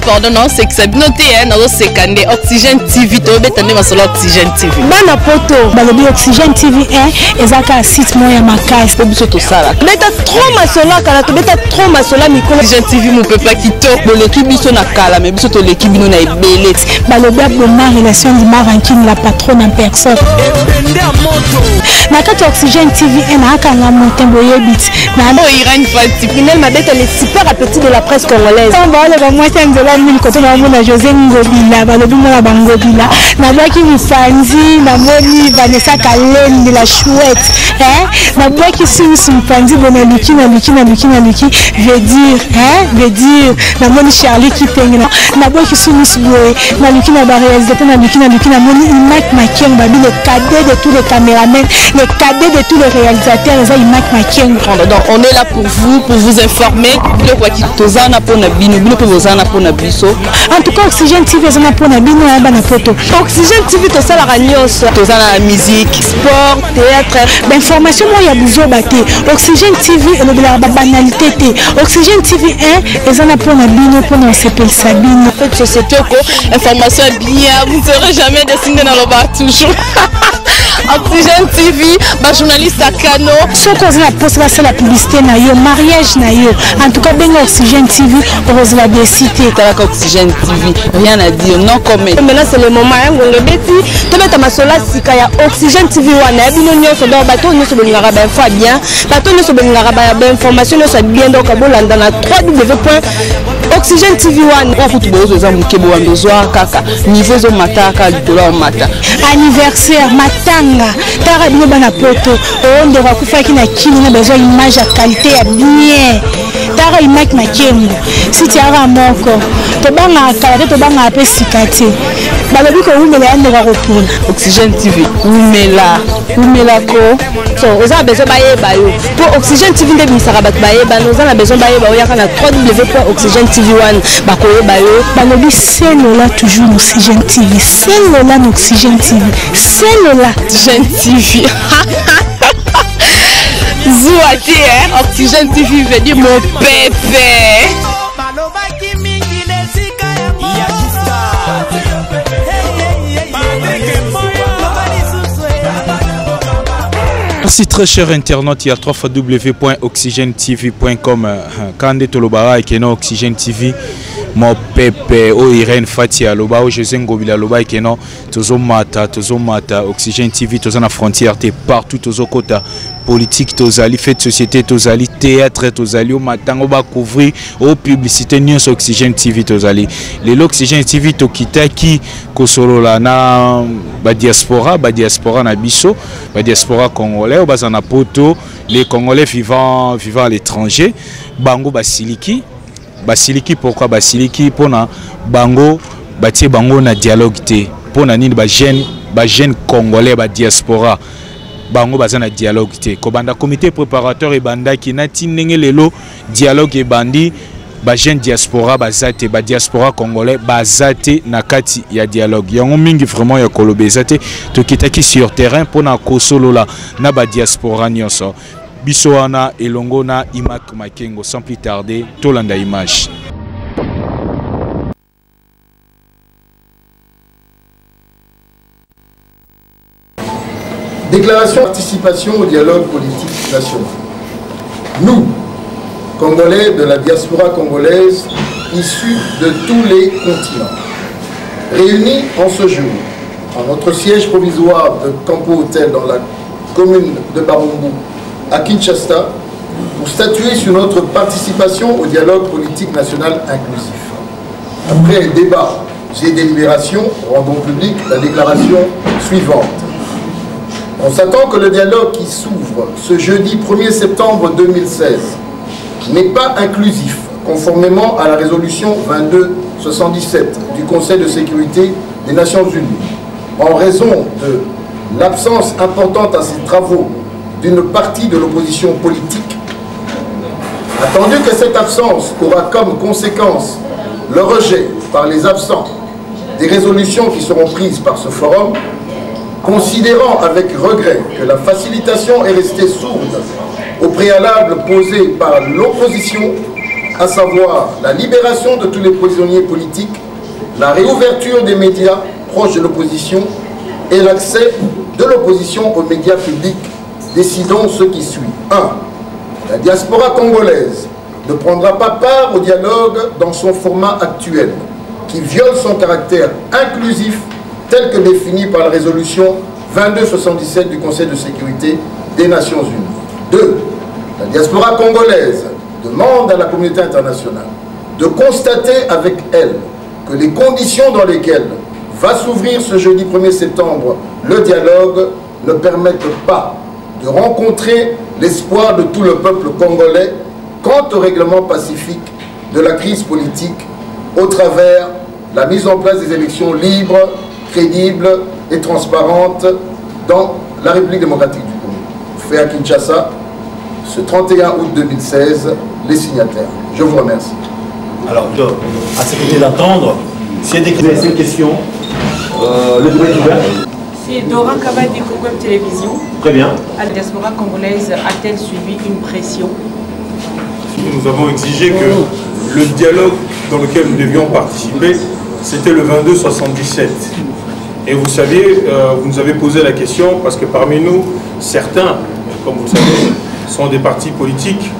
Pardon, non, c'est que c'est noté, hein, non, c'est Kandé, Oxygène TV, tu veux t'en sur l'Oxygène TV. Bana poto, balobi Oxygène TV 1, ezaka site moya makai, c'est biso to sala. Beta trop masola kala, to beta trop masola mikolo. Oxygène TV mon papa qui top, l'équipe biso na kala, mais biso to l'équipe bino na ebele. Balobi aboma relation de Marankin la patronne en personne. Na kati Oxygène TV 1 na akanga montembo yebit. Na Irène Fati, Pinel Mabeta les super appétit de la presse congolaise. On va aller moi Nzela mine koto na mona José Ngobila balobi mona bangobila na baki mifanzi na moni Vanessa Kalende la chouette na baki sous mifanzi bona luki veut dire na moni Charlie Kitenge na baki sous boy na luki na ba réalisateur na luki na moni Imak Makeng babi le cadet de tous les caméramans le cadet de tous les réalisateurs ça Imak Makeng. Donc on est là pour vous informer le quoi qui tozana pona bino pour vous en en tout cas, Oxygène TV est pour la bino et la photo. Oxygène TV, tout ça la ragnos, tout ça la musique, sport, théâtre. L'information, moi, il y a besoin de Oxygène TV et la banalité. Oxygène TV 1 est pour la bino pour nous s'appeler Sabine. En fait, société, information bien, vous ne serez jamais dessiné dans le bar toujours. Oxygène TV, ma journaliste à Kano. Ce qu'on a posté là, c'est la publicité, mariage, en tout cas, bien Oxygène TV, on va la cité. Oxygène TV, rien à dire, non comment. Maintenant, c'est le moment, on le met, tu mets ta masola, si il y a Oxygène TV, on a bien, bateau, nous sommes bien, bateau, nous sommes bien, information, nous sommes bien, donc, on a 3W. Oxygène TV 1 niveau zo mataka litolo mata anniversaire matanga tara bino bana poto ondo bakufaki na kini na besoin image à qualité ya bien tara image makembo si tiara moko to banga kala to banga pe sikati balobi ko umela ande ba kopona Oxygène TV umela ko so oza besoin bayeba yo pour Oxygène TV nde misaka bat bayeba oza na besoin bayeba oyaka na www.oxygène TV 1 bakoyeba yo balobi c'est là toujours Oxygène TV c'est là Oxygène TV c'est là Oxygène TV Zouati Oxygène TV veut dire mon pépé. Merci très cher internaute, il y a www.oxygenetv.com Kande Tolobara et Keno Oxygène TV mon pépé o Irène Fati aloba o José Ngobila aloba et Keno tozo mata Oxygène TV tozo na frontière te partout tozo kota politique tozali fait de société tozali théâtre tozali au matango ba couvrir au publicité news Oxygène TV tozali les Oxygène TV tokitaki kosolola na ba diaspora na biso ba diaspora congolais au bazana poto les Congolais vivant à l'étranger bango basiliki pourquoi basiliki pona bango batie bango na dialogue te pona nini ba jeune congolais ba diaspora bango bazana dialogue te ko banda comité préparateur et banda ki nati ndenge lelo dialogue e bandi ba jeune diaspora bazate ba diaspora congolais bazate na kati ya dialogue yango mingi vraiment ya kolobezate to kitaki sur terrain pona kosolola na ba diaspora nyonso biso wana elongo na Imak Makengo sans plus tarder tolanda image. Déclaration de participation au dialogue politique national. Nous, Congolais de la diaspora congolaise, issus de tous les continents, réunis en ce jour, en notre siège provisoire de Campo Hotel dans la commune de Barumbu, à Kinshasa, pour statuer sur notre participation au dialogue politique national inclusif. Après débat et délibération, rendons public la déclaration suivante. On s'attend que le dialogue qui s'ouvre ce jeudi 1er septembre 2016 n'est pas inclusif, conformément à la résolution 2277 du Conseil de sécurité des Nations Unies, en raison de l'absence importante à ces travaux d'une partie de l'opposition politique. Attendu que cette absence aura comme conséquence le rejet par les absents des résolutions qui seront prises par ce forum, considérant avec regret que la facilitation est restée sourde au préalable posé par l'opposition, à savoir la libération de tous les prisonniers politiques, la réouverture des médias proches de l'opposition et l'accès de l'opposition aux médias publics, décidons ce qui suit. 1. La diaspora congolaise ne prendra pas part au dialogue dans son format actuel, qui viole son caractère inclusif tel que défini par la résolution 2277 du Conseil de sécurité des Nations Unies. 2. La diaspora congolaise demande à la communauté internationale de constater avec elle que les conditions dans lesquelles va s'ouvrir ce jeudi 1er septembre le dialogue ne permettent pas de rencontrer l'espoir de tout le peuple congolais quant au règlement pacifique de la crise politique au travers de la mise en place des élections libres, crédibles et transparentes dans la République démocratique du Congo. Fait à Kinshasa, ce 31 août 2016, les signataires. Je vous remercie. Alors, à ce que d'entendre, s'il y a des questions, le débat est ouvert. C'est Dora Kaba du Web Télévision. Très bien. La diaspora congolaise a-t-elle suivi une pression? Nous avons exigé que le dialogue dans lequel nous devions participer, c'était le 22-77. Et vous savez, vous nous avez posé la question parce que parmi nous, certains, comme vous le savez, sont des partis politiques,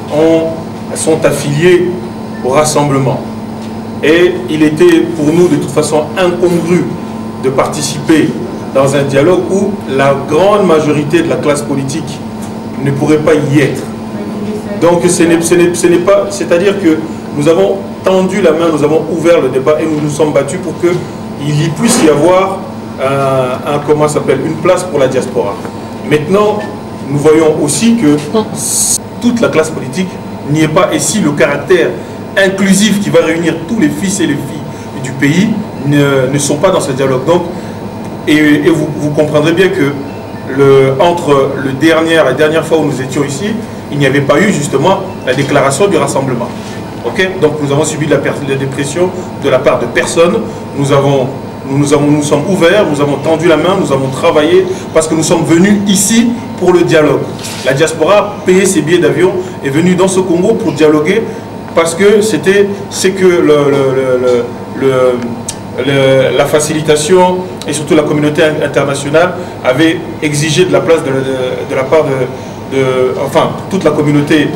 sont affiliés au rassemblement. Et il était pour nous de toute façon incongru de participer dans un dialogue où la grande majorité de la classe politique ne pourrait pas y être. Donc ce n'est pas, c'est-à-dire que nous avons tendu la main, nous avons ouvert le débat et nous nous sommes battus pour qu'il y puisse y avoir comment s'appelle, une place pour la diaspora. Maintenant, nous voyons aussi que toute la classe politique n'y est pas, et si le caractère inclusif qui va réunir tous les fils et les filles du pays ne sont pas dans ce dialogue. Donc, et vous comprendrez bien que entre la dernière fois où nous étions ici, il n'y avait pas eu justement la déclaration du rassemblement. Okay? Donc nous avons subi la dépression de la part de personne. Nous sommes ouverts, nous avons tendu la main, nous avons travaillé parce que nous sommes venus ici pour le dialogue. La diaspora a payé ses billets d'avion, est venue dans ce Congo pour dialoguer parce que c'est que la facilitation et surtout la communauté internationale avait exigé de la place de la part enfin, toute la communauté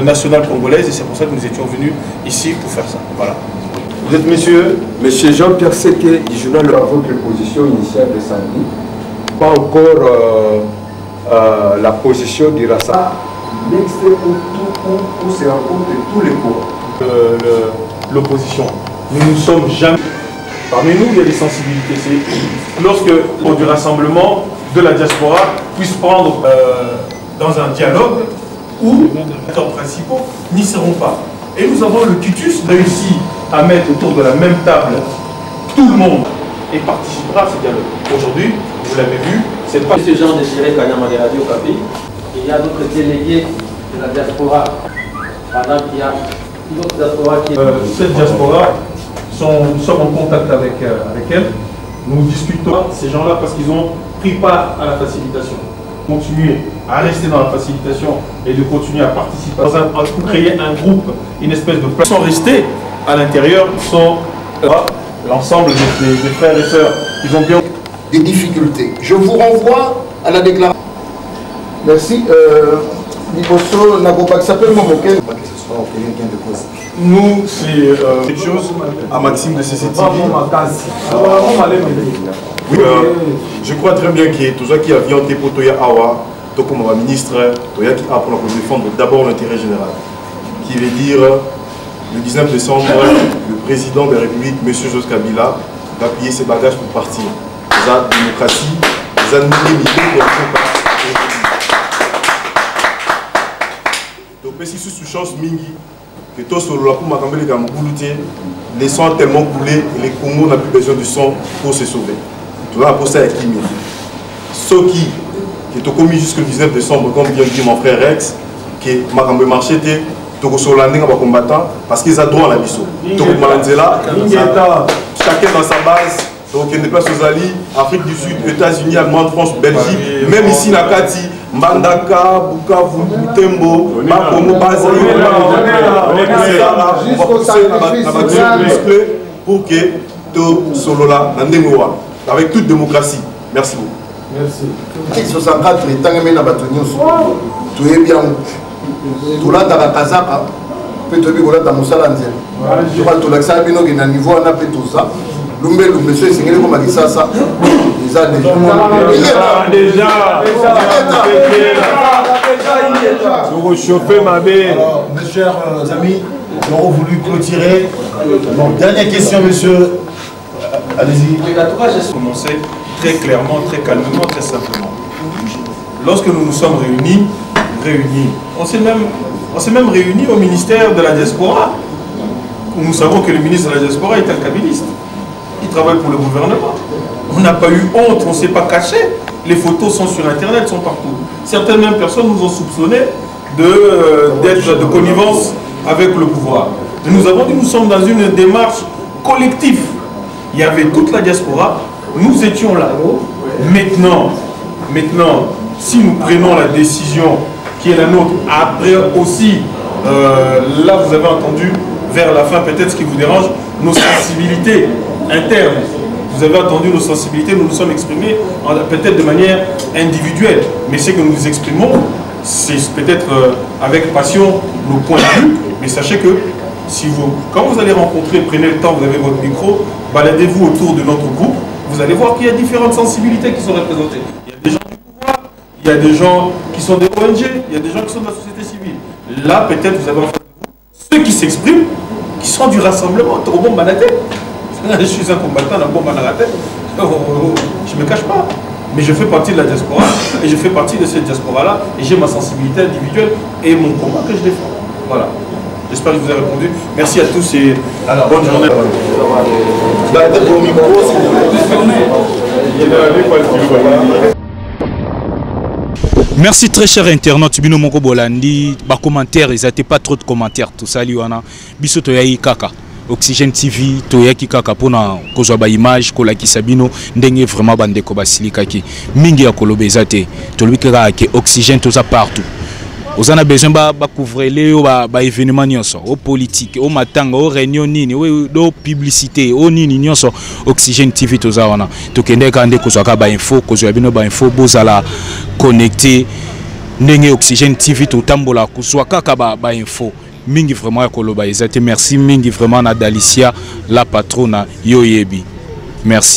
nationale congolaise, et c'est pour ça que nous étions venus ici pour faire ça. Voilà. Vous êtes monsieur? Monsieur Jean-Pierre Seke du journal à votre position initiale de samedi. Pas encore la position du rassemblement. L'extrait où se rencontrent tous les courants. L'opposition. Nous ne sommes jamais... Parmi nous, il y a des sensibilités. C'est lorsque, pour du rassemblement de la diaspora, puisse prendre dans un dialogue où les acteurs principaux n'y seront pas. Et nous avons le cutus réussi à mettre autour de la même table tout le monde et participera à ce dialogue. Aujourd'hui, vous l'avez vu, c'est pas... Ce genre de Chiré Kanyama de Radio Kapi, il y a d'autres délégués de la diaspora. Pendant qu'il y a d'autres diaspora qui... cette diaspora, nous sommes en contact avec elle. Nous discutons ces gens-là parce qu'ils ont pris part à la facilitation. Continuer à rester dans la facilitation et de continuer à participer pour créer un groupe, une espèce de place. Ils sont restés à l'intérieur, sont l'ensemble des frères et sœurs. Ils ont bien des difficultés. Je vous renvoie à la déclaration. Merci. Niboso Nagopak s'appelle Momoke. Nous, c'est quelque chose à Maxime de CCTV. Oui, je crois très bien que tout ça qui a viandé pour Toya Awa, comme ministre, Toya qui a pour défendre d'abord l'intérêt général. Qui veut dire, le 19 décembre, le président de la République, M. Joseph Kabila, va plier ses bagages pour partir. La démocratie, les administrés pour donc, si sous chance mingi, que tout sur la pour m'accompagner dans mon boulot, les sangs tellement coulés et les Congo n'ont plus besoin du sang pour se sauver. Tout là pour ça est Kimi. Ceux qui ont commis jusqu'au 19 décembre, comme bien dit mon frère Rex, que Makambe marché était Togosolandais en combattant parce qu'ils ont droit à la biso. Chacun dans sa base, Donc il déplace aux alliés, Afrique du Sud, États-Unis, Allemagne, France, Belgique, même ici Nakati, Mbandaka, Bukavu, Butembo, Makomo, Bazaï, on va pousser la musclé pour que tout solo là, avec toute démocratie. Merci beaucoup. Merci. 64, les temps que nous avons tout est bien. Tout là, dans la Kazaka, peut-être que là, dans le Salandier. Je crois que tout l'accès à niveau, on a fait tout ça. Lumbe, monsieur, c'est comme ça. Déjà. Vous réchauffez ma belle. Mes chers amis, nous avons voulu clôturer. Bon, dernière question, monsieur. Allez-y. Je vais commencer très clairement, très calmement, très simplement. Lorsque nous nous sommes réunis, on s'est même réunis au ministère de la diaspora. Nous savons que le ministre de la diaspora est un kabiliste. Il travaille pour le gouvernement. On n'a pas eu honte, on ne s'est pas caché. Les photos sont sur Internet, sont partout. Certaines mêmes personnes nous ont soupçonné d'être de connivence avec le pouvoir. Et nous avons dit nous sommes dans une démarche collective. Il y avait toute la diaspora, nous étions là. Maintenant, si nous prenons la décision qui est la nôtre, après aussi, là vous avez entendu, vers la fin peut-être ce qui vous dérange, nos sensibilités internes. Vous avez entendu nos sensibilités, nous nous sommes exprimés peut-être de manière individuelle. Mais ce que nous exprimons, c'est peut-être avec passion nos points de vue. Mais sachez que quand vous allez rencontrer, prenez le temps, vous avez votre micro, baladez-vous autour de notre groupe, vous allez voir qu'il y a différentes sensibilités qui sont représentées. Il y a des gens du pouvoir, il y a des gens qui sont des ONG, il y a des gens qui sont de la société civile. Là, peut-être vous avez en face de vous ceux qui s'expriment, qui sont du rassemblement. Trop bon banaté. Je suis un combattant, un bon banaté. Je ne me cache pas. Mais je fais partie de la diaspora et je fais partie de cette diaspora-là et j'ai ma sensibilité individuelle et mon combat que je défends. Voilà. J'espère que je vous ai répondu. Merci à tous et bonne journée. Merci très cher internaute Bino Moko Bolandi. Ba commentaires, ils n'étaient pas trop de commentaires. Tout ça, Liwana. Biso Toyaï Kaka. Oxygène TV, Toyaki Kaka pona kozwa ba image ko la kisabino ndenge vraiment bande ko basilikaki. Mingi ya kolobe zate. Tolobikaka ke Oxygène toza partout. Vous avez besoin de couvrir les événements, aux politiques, aux matanga, aux réunions, aux publicités, aux nini, Oxygène TV, tout ça. Tout le monde a info, info, bozala connecté, n'engé Oxygène TV, tout tambola, kaka info. Mingi vraiment ya koloba ezate. Merci mingi vraiment na Dalicia, la patronne Yoyebi. Merci.